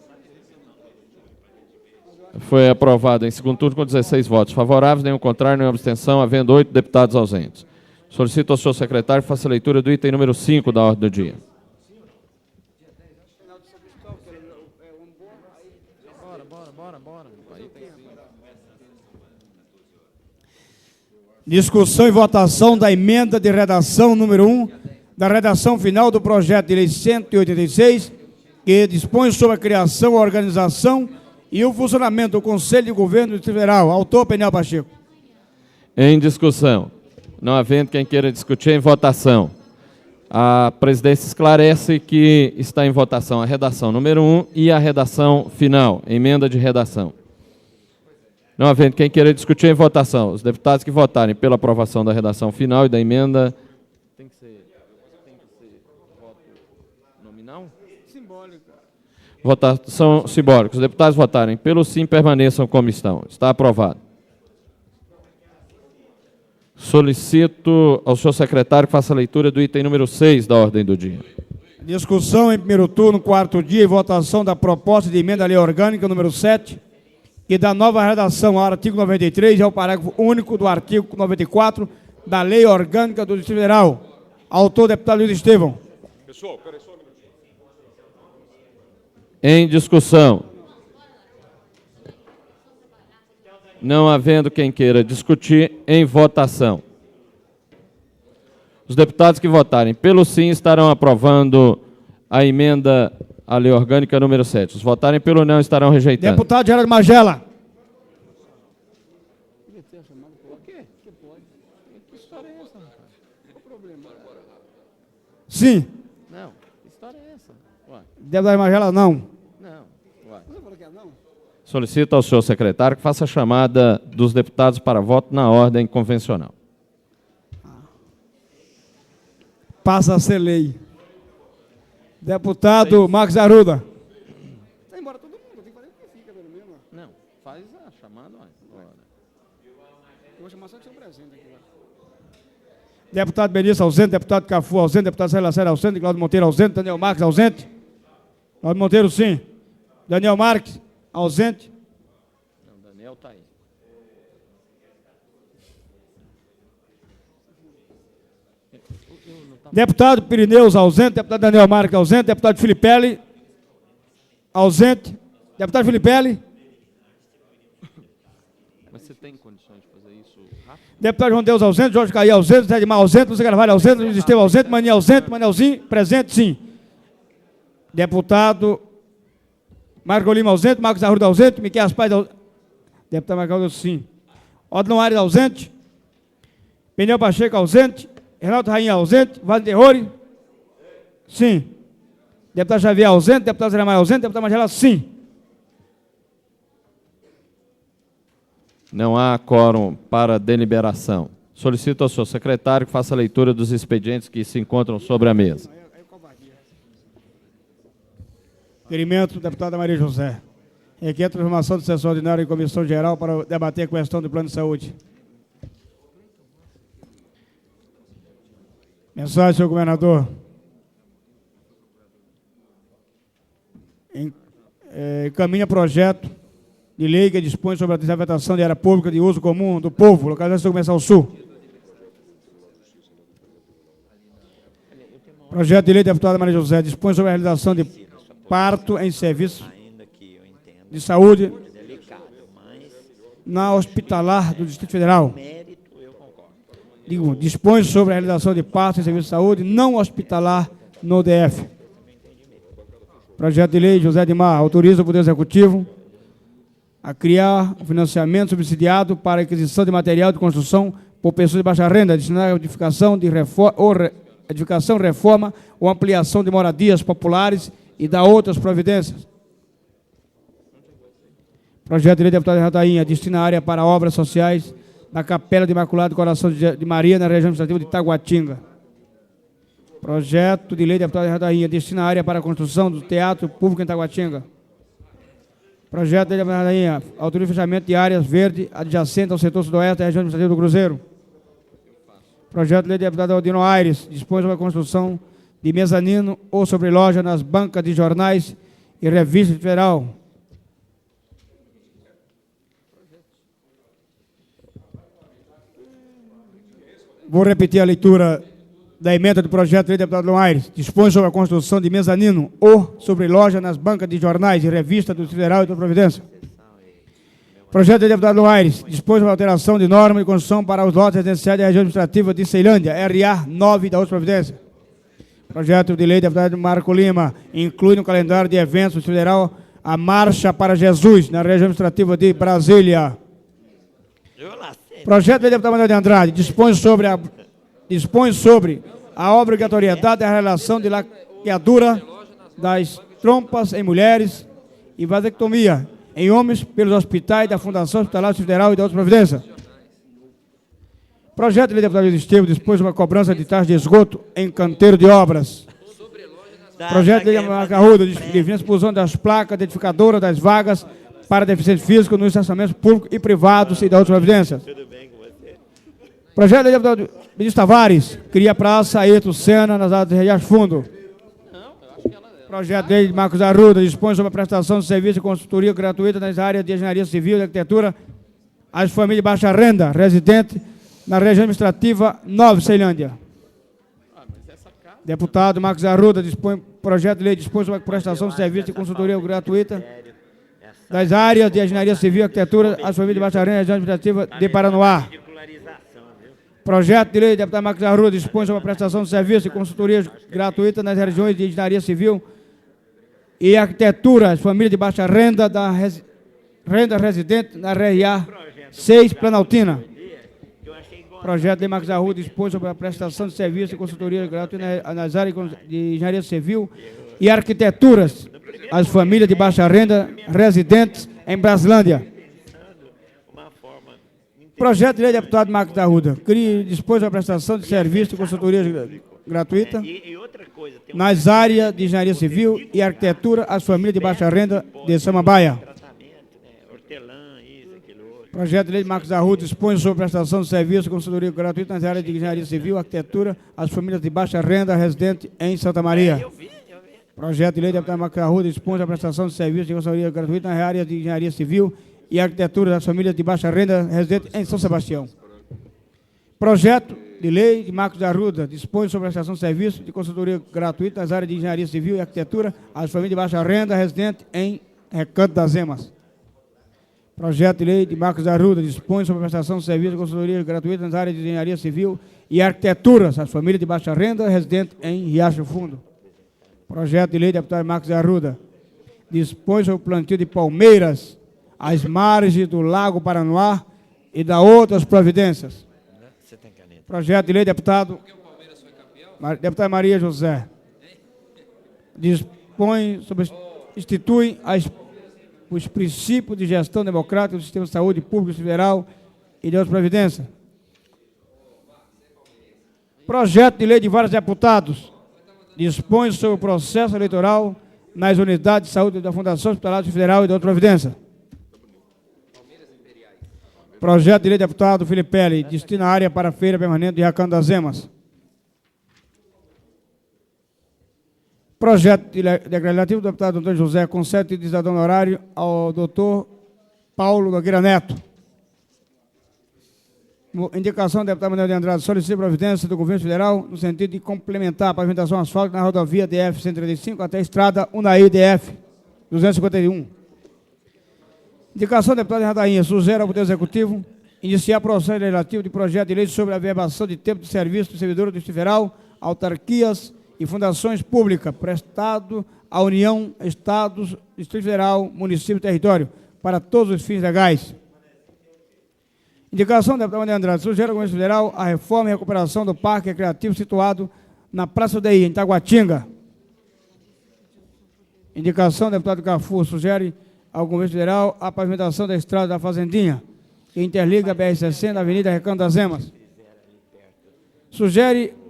Speaker 1: foi aprovado em segundo turno com 16 votos favoráveis, nenhum contrário, nenhuma abstenção, havendo 8 deputados ausentes. Solicito ao senhor secretário que faça a leitura do item número 5 da ordem do dia.
Speaker 9: Discussão e votação da emenda de redação número 1 da redação final do projeto de lei 186, que dispõe sobre a criação, a organização e o funcionamento do Conselho de Governo do Distrito Federal. Autor, Peniel Pacheco.
Speaker 1: Em discussão. Não havendo quem queira discutir em votação. A presidência esclarece que está em votação a redação número 1 e a redação final, emenda de redação. Não havendo quem queira discutir em votação, os deputados que votarem pela aprovação da redação final e da emenda... Tem que ser voto nominal? Simbólico. Votação simbólica. Os deputados votarem pelo sim, permaneçam como estão. Está aprovado. Solicito ao senhor secretário que faça a leitura do item número 6 da ordem do dia.
Speaker 9: Discussão em primeiro turno, quarto dia e votação da proposta de emenda à lei orgânica número 7, que dá nova redação ao artigo 93 e ao parágrafo único do artigo 94 da Lei Orgânica do Distrito Federal. Autor, deputado Luiz Estevão.
Speaker 5: Pessoal, peraí só um minutinho.
Speaker 1: Em discussão. Não havendo quem queira discutir, em votação. Os deputados que votarem pelo sim estarão aprovando a emenda à Lei Orgânica número 7. Os votarem pelo não estarão rejeitando.
Speaker 9: Deputado Geraldo Magela. Sim.
Speaker 1: Não, que história é essa? Ué.
Speaker 9: Deputado Magela, não.
Speaker 1: Não. Ué. Solicito ao senhor secretário que faça a chamada dos deputados para voto na ordem convencional.
Speaker 9: Passa a ser lei. Deputado Marcos Arruda. Vai embora todo mundo, tem que fazer o que fica, pelo menos.
Speaker 1: Não, faz a chamada agora.
Speaker 9: Eu vou chamar só que seu presente aqui. Deputado Benício ausente, deputado Cafu ausente, deputado Célia Lacerda ausente, Cláudio Monteiro ausente, Daniel Marques ausente. Cláudio Monteiro, sim. Daniel Marques, ausente.
Speaker 1: Não, Daniel está aí.
Speaker 9: Deputado Pirineus ausente, deputado Daniel Marques ausente, deputado Filipelli ausente. Deputado Filipelli.
Speaker 1: Mas você tem condições de fazer isso rápido?
Speaker 9: Deputado João Deus ausente, Jorge Caí ausente, Zé Edmar ausente, Luiz Carvalho ausente, Luiz Estevão ausente, Mania ausente, Manelzinho, presente, sim. Deputado Marco Lima ausente, Marcos Arruda ausente, Miquel Paz ausente. Deputado Marco Lima, sim. Odilon Aires ausente, Pneu Pacheco ausente, Renato Rainha ausente, Vale Terrori, sim. Deputado Xavier ausente, deputado Zé Maia ausente, deputado Magela, sim.
Speaker 1: Não há quórum para deliberação. Solicito ao senhor secretário que faça a leitura dos expedientes que se encontram sobre a mesa.
Speaker 9: Requerimento, deputada Maria José. Requer a transformação de sessão ordinária em comissão geral para debater a questão do plano de saúde. Mensagem, senhor governador. Encaminha projeto de lei que dispõe sobre a desinfetação de área pública de uso comum do povo, localização comercial sul. Projeto de lei, deputada Maria José, dispõe sobre a realização de parto em serviço de saúde na hospitalar do Distrito Federal. Dispõe sobre a realização de parto em serviço de saúde não hospitalar no DF. Projeto de lei, José Edmar, autoriza o Poder Executivo a criar o financiamento subsidiado para a aquisição de material de construção por pessoas de baixa renda, destinado à edificação, edificação, reforma ou ampliação de moradias populares e da outras providências. Projeto de lei, deputada Ratainha, destina a área para obras sociais da Capela do Imaculado Coração de Maria, na região administrativa de Taguatinga. Projeto de lei, deputada Ratainha, destina a área para a construção do Teatro Público em Taguatinga. Projeto de lei, deputada Ratainha, autoriza o fechamento de áreas verdes adjacentes ao setor sudoeste da região administrativa do Cruzeiro. Projeto de lei, deputada Odino Aires, dispõe sobre a construção de mezanino ou sobre loja nas bancas de jornais e revistas federal. Vou repetir a leitura da emenda do projeto de lei, deputado Odino Aires. Dispõe sobre a construção de mezanino ou sobre loja nas bancas de jornais e revistas do Federal e da Providência. Projeto de deputado Aires, dispõe sobre a alteração de norma de construção para os lotes residenciais da região administrativa de Ceilândia, RA 9 da outra providência. Projeto de lei, deputado Marco Lima, inclui no calendário de eventos federal a Marcha para Jesus, na região administrativa de Brasília. Projeto de lei, deputado Manuel de Andrade, dispõe sobre a obrigatoriedade da relação de laqueadura das trompas em mulheres e vasectomia em homens pelos hospitais da Fundação Hospitalar Federal e da outra providência. Projeto de lei, deputado Luiz Estevão, dispôs uma cobrança de taxa de esgoto em canteiro de obras. Projeto de lei, deputado Arruda, define a expulsão das placas identificadoras das vagas para deficientes físicos nos estacionamentos públicos e privados e da outra providência. Projeto de lei, deputado Ministro Tavares, cria praça Ayrton Senna nas áreas de Riacho Fundo. Projeto de lei de Marcos Arruda dispõe sobre a prestação de serviço de consultoria gratuita nas áreas de engenharia civil e arquitetura às famílias de baixa renda residentes na região administrativa Nova Ceilândia. Deputado Marcos Arruda projeto de lei dispõe sobre a prestação de serviço de consultoria gratuita das áreas de engenharia civil e arquitetura às famílias de baixa renda na região administrativa de Paranoá. Projeto de lei do deputado Marcos Arruda dispõe sobre a prestação de serviço de consultoria gratuita nas regiões de engenharia civil e arquitetura às famílias de baixa renda renda residente na RA 6 Planaltina. Projeto de lei Marcos Arruda dispõe sobre a prestação de serviço de consultoria gratuita nas áreas de engenharia civil e arquiteturas às famílias de baixa renda residentes em Brasilândia. Projeto de lei do deputado Marcos Arruda dispõe sobre a prestação de serviço de consultoria gratuita nas áreas de engenharia civil e arquitetura às famílias de baixa renda de Samambaia. Projeto de lei de Marcos Arruda dispõe sobre a prestação de serviço de consultoria gratuita nas áreas de engenharia civil e arquitetura às famílias de baixa renda residentes em Santa Maria. Projeto de lei do deputado Marcos Arruda dispõe sobre a prestação de serviço de consultoria gratuita nas áreas de engenharia civil e arquitetura das famílias de baixa renda residentes em São Sebastião. Projeto de lei de Marcos Arruda dispõe sobre a prestação de serviço de consultoria gratuita nas áreas de engenharia civil e arquitetura às famílias de baixa renda residentes em Recanto das Emas. Projeto de lei de Marcos Arruda dispõe sobre a prestação de serviço de consultoria gratuita nas áreas de engenharia civil e arquitetura às famílias de baixa renda residentes em Riacho Fundo. Projeto de lei do deputado Marcos Arruda dispõe sobre o plantio de palmeiras às margens do Lago Paranoá e da outras providências. Projeto de lei deputado Maria José dispõe sobre institui os princípios de gestão democrática do sistema de saúde público federal e de outras providências. Projeto de lei de vários deputados dispõe sobre o processo eleitoral nas unidades de saúde da Fundação Hospitalar Federal e de outras providências. Projeto de lei do deputado Filipelli destina a área para a feira permanente de Recanto das Emas. Projeto de legislativo do deputado Antônio José concede de cidadão honorário ao doutor Paulo Nogueira Neto. Indicação do deputado Manuel de Andrade solicita providência do governo federal no sentido de complementar a pavimentação asfáltica na rodovia DF-135 até a estrada Unaí DF 251. Indicação do deputado Radainha sugere ao Poder Executivo iniciar processo legislativo de projeto de lei sobre a verbação de tempo de serviço do servidor do Distrito Federal, autarquias e fundações públicas prestado à União, Estados, Distrito Federal, município e território, para todos os fins legais. Indicação do deputado Manuel de Andrade sugere ao governo federal a reforma e recuperação do parque recreativo situado na Praça UDI, em Taguatinga. Indicação do deputado Cafu sugere ao governo federal a pavimentação da estrada da Fazendinha, que interliga a BR-60 na Avenida Recanto das Emas.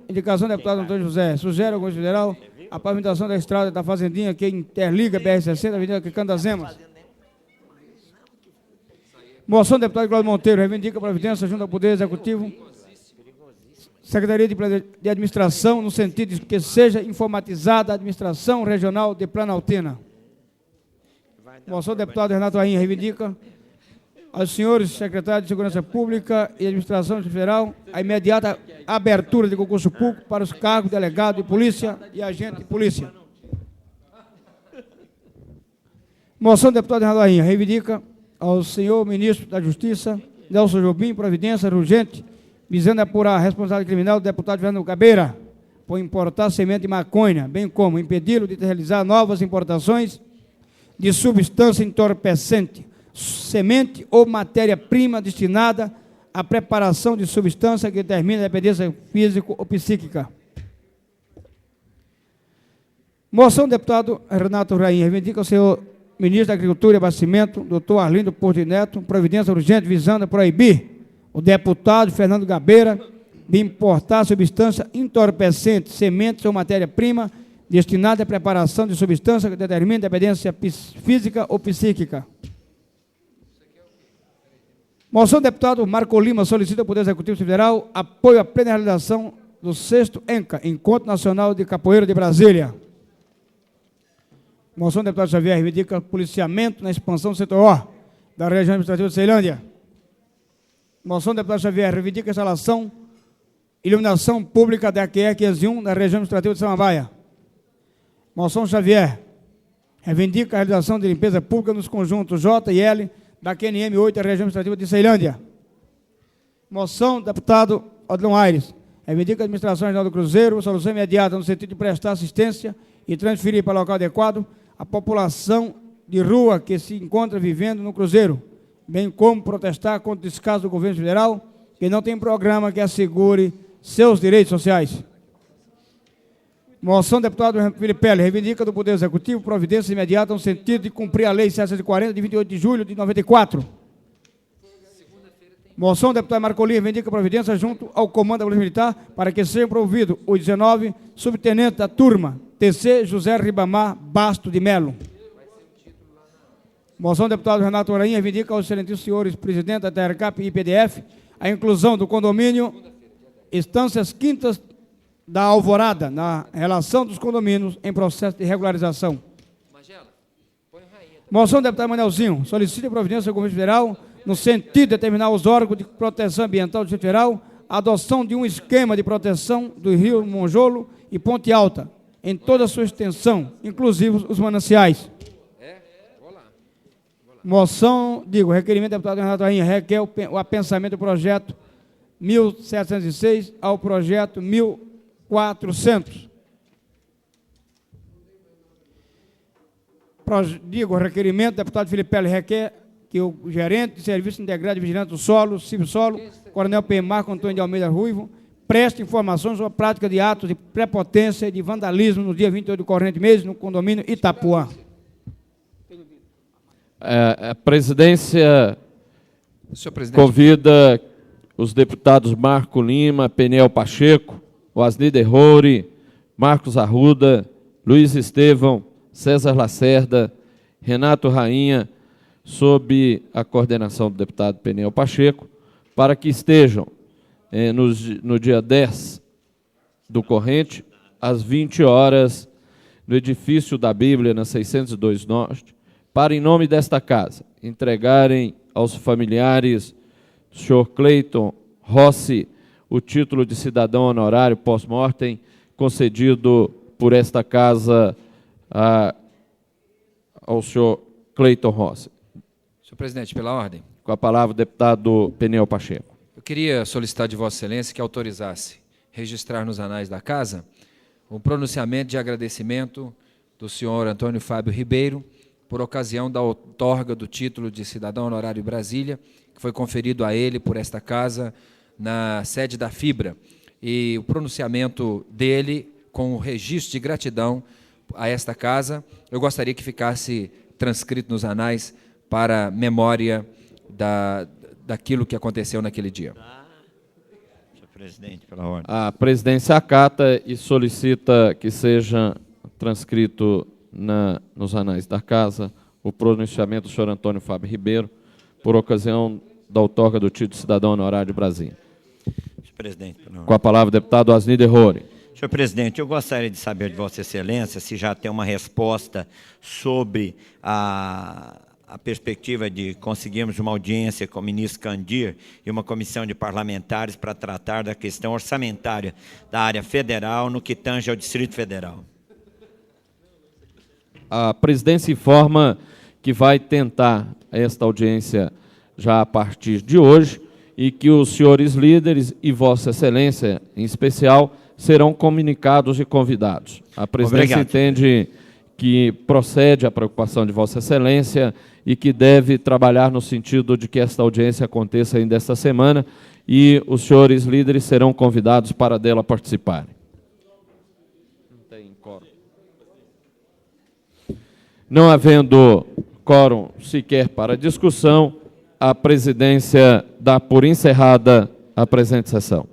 Speaker 9: Indicação do deputado Antônio José sugere ao governo federal a pavimentação da estrada da Fazendinha, que interliga a BR-60 na Avenida Recanto das Emas. Moção do deputado Cláudio Monteiro reivindica a providência junto ao Poder Executivo, Secretaria de Administração, no sentido de que seja informatizada a administração regional de Planaltina. Moção do deputado Renato Rainha reivindica aos senhores secretários de Segurança Pública e Administração Federal a imediata abertura de concurso público para os cargos de delegado de polícia e agente de polícia. Moção do deputado Renato Rainha reivindica ao senhor ministro da Justiça, Nelson Jobim, providência urgente, visando apurar a responsabilidade criminal do deputado Fernando Cabeira por importar semente de maconha, bem como impedi-lo de realizar novas importações de substância entorpecente, semente ou matéria-prima destinada à preparação de substância que determina a dependência física ou psíquica. Moção do deputado Renato Rainha reivindica ao senhor ministro da Agricultura e Abastecimento, doutor Arlindo Porto Neto, providência urgente visando proibir o deputado Fernando Gabeira de importar substância entorpecente, sementes ou matéria-prima destinada à preparação de substância que determina dependência física ou psíquica. Moção do deputado Marco Lima solicita ao Poder Executivo Federal apoio à plena realização do 6º ENCA, Encontro Nacional de Capoeira de Brasília. Moção do deputado Xavier reivindica policiamento na expansão do setor O da região administrativa de Ceilândia. Moção do deputado Xavier reivindica a instalação e iluminação pública da QE 501 da região administrativa de Samambaia. Moção Xavier reivindica a realização de limpeza pública nos conjuntos J e L da QNM 8 da região administrativa de Ceilândia. Moção do deputado Odilon Aires reivindica a administração regional do Cruzeiro, solução imediata no sentido de prestar assistência e transferir para local adequado a população de rua que se encontra vivendo no Cruzeiro, bem como protestar contra o descaso do governo federal, que não tem programa que assegure seus direitos sociais. Moção do deputado Filipelli reivindica do Poder Executivo providência imediata no sentido de cumprir a Lei 740, de 28 de julho de 94. Moção do deputado Marcolini reivindica providência junto ao comando da Polícia Militar para que seja promovido o 19 subtenente da turma, TC José Ribamar Basto de Melo. Moção do deputado Renato Orainha reivindica aos excelentíssimos senhores presidente da TRCAP e IPDF a inclusão do condomínio Estâncias Quintas da Alvorada na relação dos condomínios em processo de regularização. Moção do deputado Manelzinho solicita a providência do governo federal no sentido de determinar os órgãos de proteção ambiental do Distrito Federal a adoção de um esquema de proteção do rio Monjolo e Ponte Alta, em toda a sua extensão, inclusive os mananciais. Requerimento do deputado Renato Rainha requer o apensamento do projeto 1706 ao projeto 1400. Requerimento do deputado Filipelli requer que o gerente de Serviço Integrado de Vigilância do Solo, Cibsolo, Coronel P. Marco Antônio de Almeida Ruivo, preste informações sobre a prática de atos de prepotência e de vandalismo no dia 28 do corrente mês no condomínio Itapuã.
Speaker 1: A presidência convida os deputados Marco Lima, Peniel Pacheco, Wasni Derrori, Marcos Arruda, Luiz Estevão, César Lacerda, Renato Rainha, sob a coordenação do deputado Peniel Pacheco, para que estejam no dia 10 do corrente, às 20 horas, no edifício da Bíblia, na 602 Norte, para, em nome desta casa, entregarem aos familiares do senhor Cleiton Rossi o título de cidadão honorário pós-mortem concedido por esta casa ao senhor Cleiton Rossi.
Speaker 4: Senhor presidente, pela ordem.
Speaker 1: Com a palavra o deputado Peniel Pacheco.
Speaker 4: Eu queria solicitar de Vossa Excelência que autorizasse registrar nos anais da casa um pronunciamento de agradecimento do senhor Antônio Fábio Ribeiro por ocasião da outorga do título de cidadão honorário Brasília, que foi conferido a ele por esta casa na sede da Fibra. E o pronunciamento dele com o registro de gratidão a esta casa, eu gostaria que ficasse transcrito nos anais para memória daquilo que aconteceu naquele dia.
Speaker 11: Senhor presidente, pela ordem.
Speaker 1: A presidência acata e solicita que seja transcrito nos anais da casa o pronunciamento do senhor Antônio Fábio Ribeiro por ocasião da outorga do título de cidadão honorário de Brasília.
Speaker 11: Senhor presidente, pela ordem.
Speaker 1: Com a palavra o deputado Wasni Derrori.
Speaker 11: Senhor presidente, eu gostaria de saber de Vossa Excelência se já tem uma resposta sobre a perspectiva de conseguirmos uma audiência com o ministro Candir e uma comissão de parlamentares para tratar da questão orçamentária da área federal no que tange ao Distrito Federal.
Speaker 1: A presidência informa que vai tentar esta audiência já a partir de hoje e que os senhores líderes e Vossa Excelência, em especial, serão comunicados e convidados. A presidência entende que procede a preocupação de Vossa Excelência e que deve trabalhar no sentido de que esta audiência aconteça ainda esta semana e os senhores líderes serão convidados para dela participarem. Não tem quórum. Não havendo quórum sequer para discussão, a presidência dá por encerrada a presente sessão.